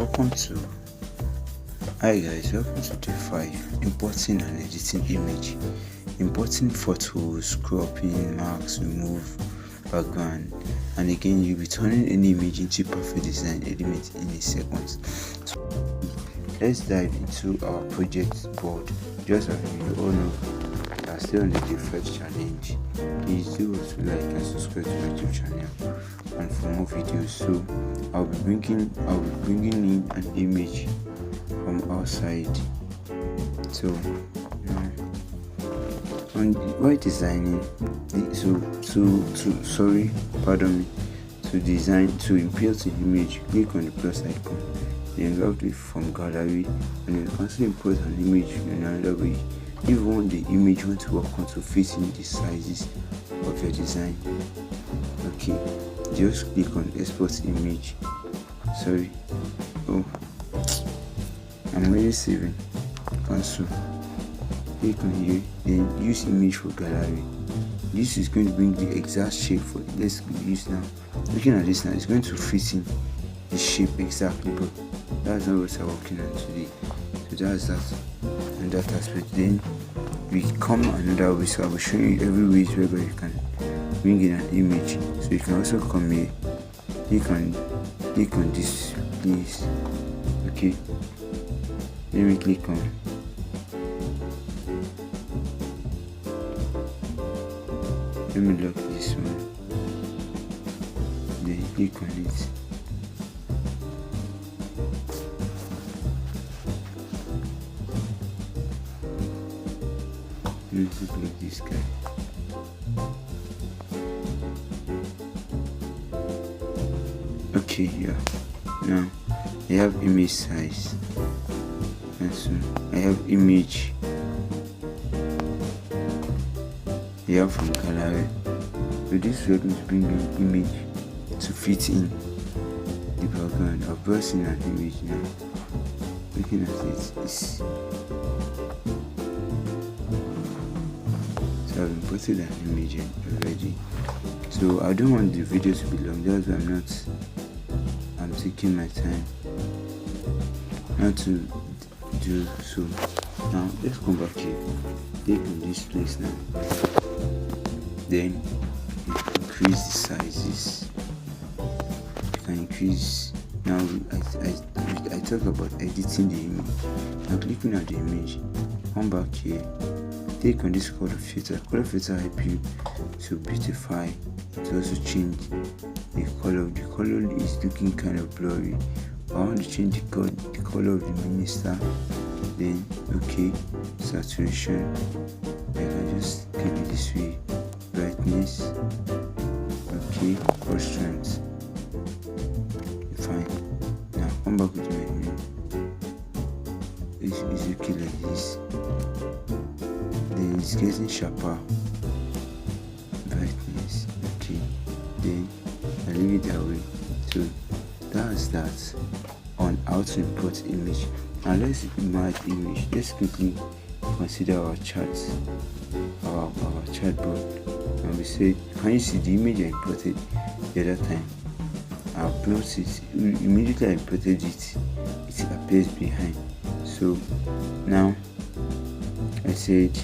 Welcome to Hi guys, welcome to day 5, importing and editing image, importing photos, cropping, marks, remove background, and again you'll be turning any image into perfect design element in a second. So let's dive into our project board. Just as you all know, we are still on the day 5 challenge. Please do also like and subscribe to my YouTube channel and for more videos. So I'll be bringing in an image from outside. So while designing, to import the image, click on the plus icon, then grab it from gallery, and you can also import an image in another way. If you want the image you want to work on to fit in the sizes of your design, okay, just click on export image. I'm already saving. Cancel. Click on here, then use image for gallery. This is going to bring the exact shape for it. Let's use now. Looking at this now, it's going to fit in the shape exactly, but that's not what we're working on today. So that's that and that aspect. Then we come another way. So I will show you every way where you can bring in an image. So you can also come here, click on this place. Okay, let me click on let me lock this one, then click on it. Let's look like this guy. Okay, yeah. Now I have image size, and so I have image. I have from gallery. So this we're going to bring in image to fit in the background. I've brought in an image now. Looking at it, so I've imported an image already. So I don't want the video to be long. That's why I'm taking my time not to do so. Now let's come back here. Click on this place now. Then increase the sizes. You can increase. Now I talk about editing the image. Now clicking at the image, come back here. Click on this color filter. Color filter help you to beautify, to also change the color. The color is looking kind of blurry. I want to change the color of the minister. Then okay, saturation. I can just keep it this way. Brightness. Okay, color strength. Fine. Now come back with my menu. It's okay like this. Then it's getting sharper. Brightness. Okay. Then I leave it that way. So that's that on how to import image. Now let's merge image. Let's quickly consider our charts, our chart board. And we say, can you see the image I imported the other time? I brought it immediately. I imported it. It appears behind. So now I said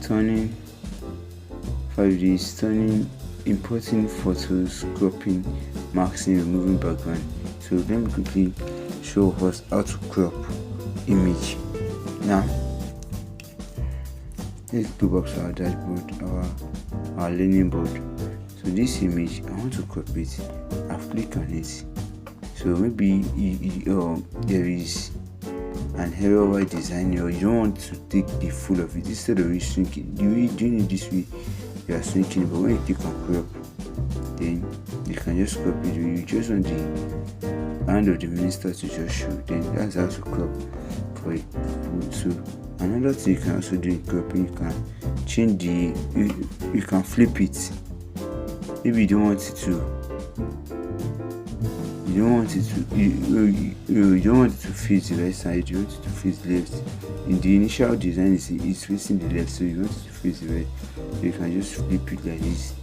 turning 5Ds, turning, importing photos, cropping, marking, removing background. So let me quickly show us how to crop image. Now let's go back to our dashboard, our learning board. So this image, I want to crop it. I've clicked on it. So maybe there is an error while designing, or you don't want to take the full of it. Instead of shrinking, doing it this way, you are shrinking. But when you click on crop, then you can just crop it. You just want the hand of the minister to just show. Then that's how to crop for it. So another thing you can also do in cropping, you can change you can flip it. Maybe you don't want it to face the right side, you want it to face left. In the initial design it's facing the left, so you want it to face the right. So you can just flip it like this,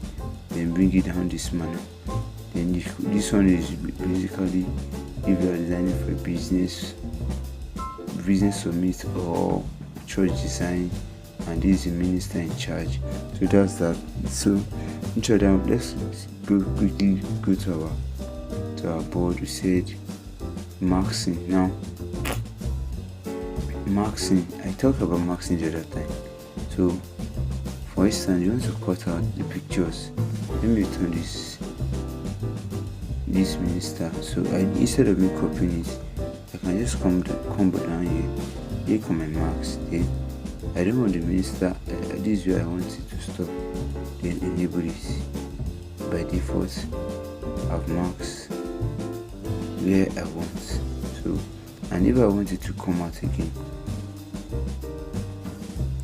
then bring it down this manner. Then this one is basically if you are designing for a business summit or church design, and this is the minister in charge. So that's that. So let's quickly go to our board. We said marking. Now marking, I talked about marking the other time. So for instance, you want to cut out the pictures. Let me turn this minister. So instead of me copying it, I can just come down here come my marks. Then I don't want the minister, this is where I want it to stop. Then enable it. By default, have marks where I want. So, and if I want it to come out again,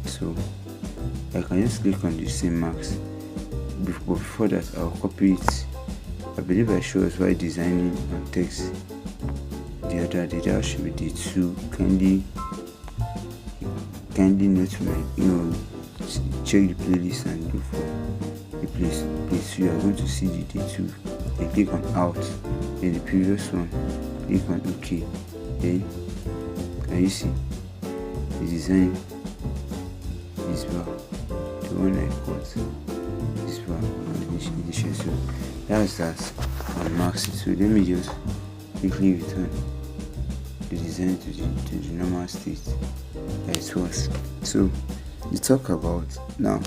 so I can just click on the same marks. Before that, I'll copy it. I believe I showed us why designing on text the other day. That should be the two. Kindly note check the playlist and look for the place. So you are going to see the D2. Then click on out. Then the previous one, click on OK. Then can you see the design is well. The one I cut is well. So that's that on marks. So let me just quickly return the design to the normal state that it was. So we talk about now.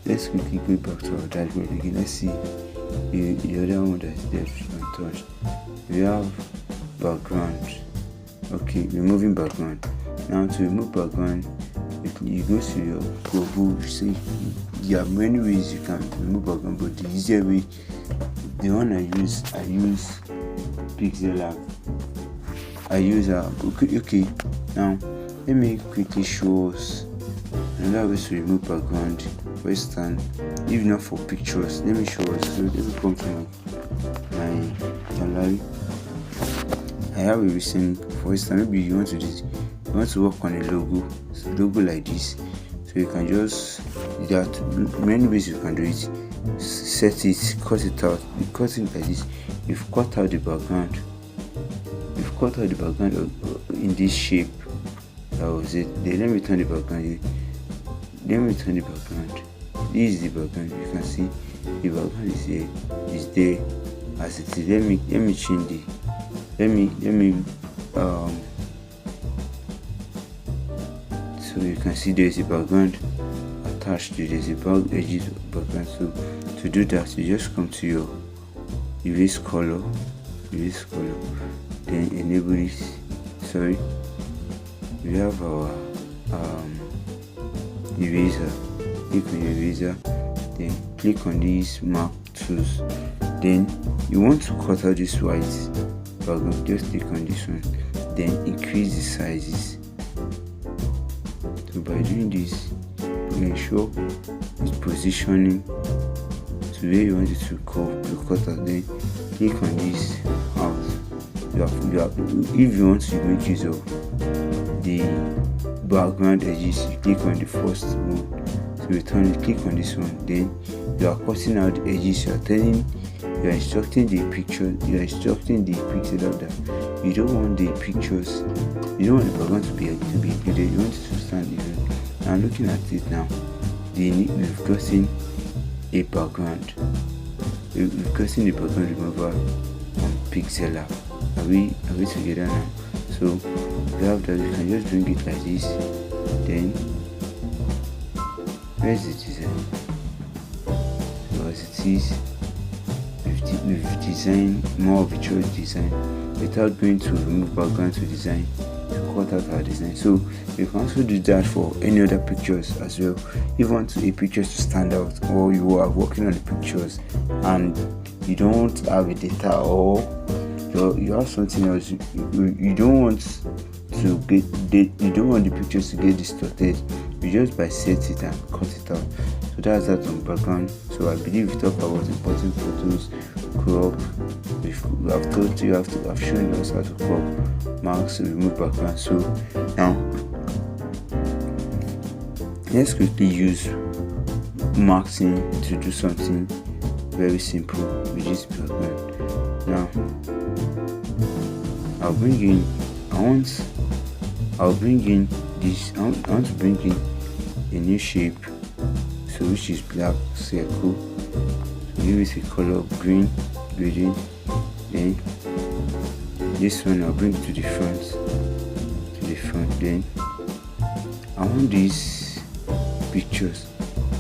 Let's quickly go back to our dashboard again. Let's see the other one that is left untouched. We have background. Okay, removing background. Now to remove background, you go to your Google. See, there are many ways you can remove background, but the easier way, the one I use PixelLab. Okay. Now let me quickly show us another way to remove background. For instance, if not for pictures, let me show us. So let me come to my gallery. I have a recent. For instance, maybe you want to work on a logo like this. So you can just, there are many ways you can do it. Set it, cut it out. You cut it like this. You've cut out the background. In this shape. That was it. Then let me turn the background. This is the background. You can see the background is here. Is there as it is. Let me change the. So you can see there is a background attached to this back edges background. So to do that, you just come to your erase color, then enable this. Sorry, we have our eraser. Click on your eraser, then click on these mark tools. Then you want to cut out this white background. Just click on this one, then increase the sizes. So by doing this, you ensure it's positioning to where you want it to cut out. Then click on this out. If you want to make use of the background edges, you click on the first one. So return it, click on this one. Then you are cutting out the edges. You are instructing the PixelLab that you don't want the pictures, you don't want the background to be included. You want it to stand even. Now looking at it now, we've gotten a background. We've gotten the background remover on PixelLab. Are we together now? So we have that. We can just bring it like this. Then where's the design? So as it is, we've designed more of a choice design without going to remove background to design to cut out our design. So you can also do that for any other pictures as well. If you want the pictures to stand out, or you are working on the pictures and you don't have a data, or you have something else, you don't want the pictures to get distorted, you just set it and cut it out. So that's that on background. So I believe we talk about importing photos, crop. I've shown us how to crop, marks, remove background. So now let's quickly use marking to do something very simple with this background. Now I'll bring in this. I want to bring in a new shape, so which is black circle. So give it a color green gradient. Then this one I'll bring it to the front. Then I want these pictures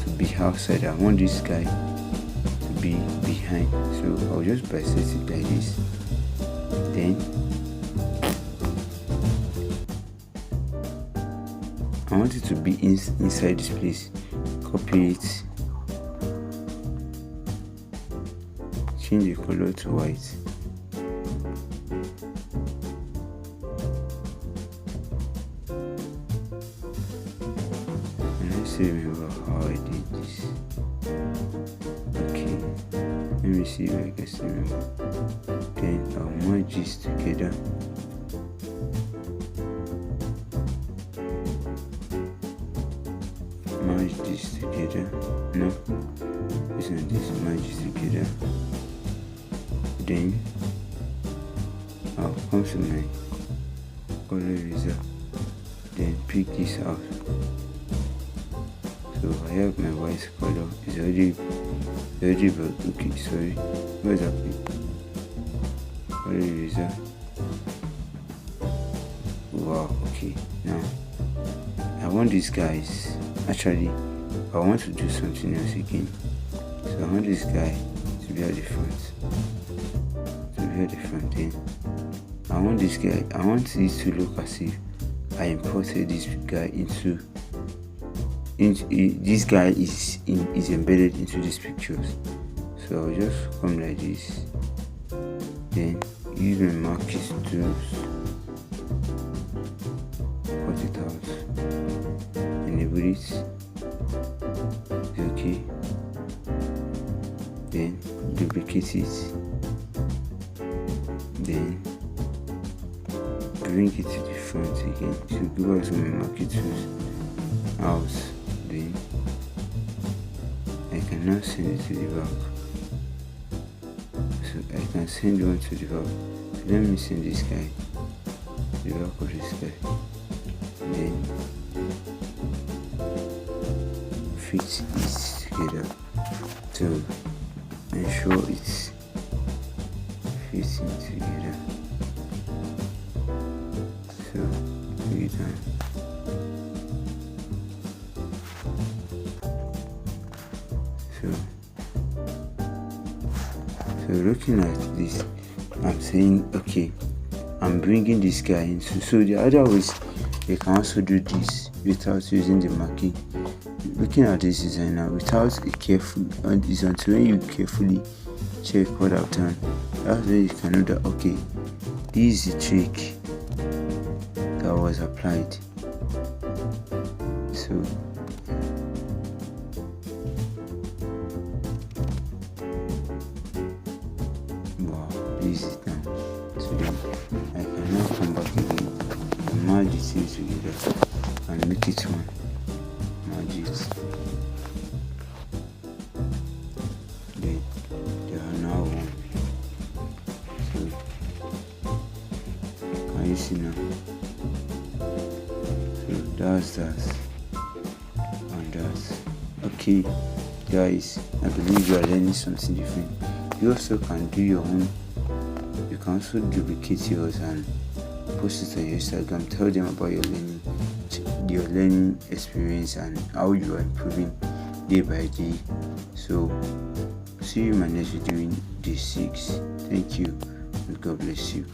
to be outside. I want this guy to be behind. So I'll just bisect it like this. Then I want it to be inside this place. Copy it, change the color to white. And let's remember how I did this. Okay, let me see if I can still remember. Then I'll merge this together. Merge this together. No, this and this, merge this together. Then I'll come to my color eraser, then pick this out. So I have my white color. It's already but okay, sorry, where's that pick? Color eraser. Wow, okay. Now I want these guys. Actually, I want to do something else again. So I want this guy to be at the front. Then I want this guy. I want this to look as if I imported this guy into this guy is embedded into these pictures. So I'll just come like this. Then use my marquee tools. Cut it out. Enable it. Okay. Then duplicate it. Then bring it to the front again. So go back to my marquee tools. Out. Then I can now send it to the back. So I can send one to the back. So let me send this guy to the back of this guy. Then fit it together to ensure it's fitting together. So we're done. So looking at this, I'm saying okay, I'm bringing this guy into. So the other ways you can also do this without using the marquee. Looking at this design now without a careful, and it's until when you carefully check what I've done, that's when you can know that okay, this is the trick that was applied. So wow, this is done. So then I can now come back again and merge the two together and make it one. Merge it. Then they are now one. So can you see now? So that's that and that. Okay guys, I believe you are learning something different. You also can do your own. You can also duplicate yours and post it on your Instagram. Tell them about your learning experience and how you are improving day by day. So see you in my next video in day 6. Thank you and God bless you.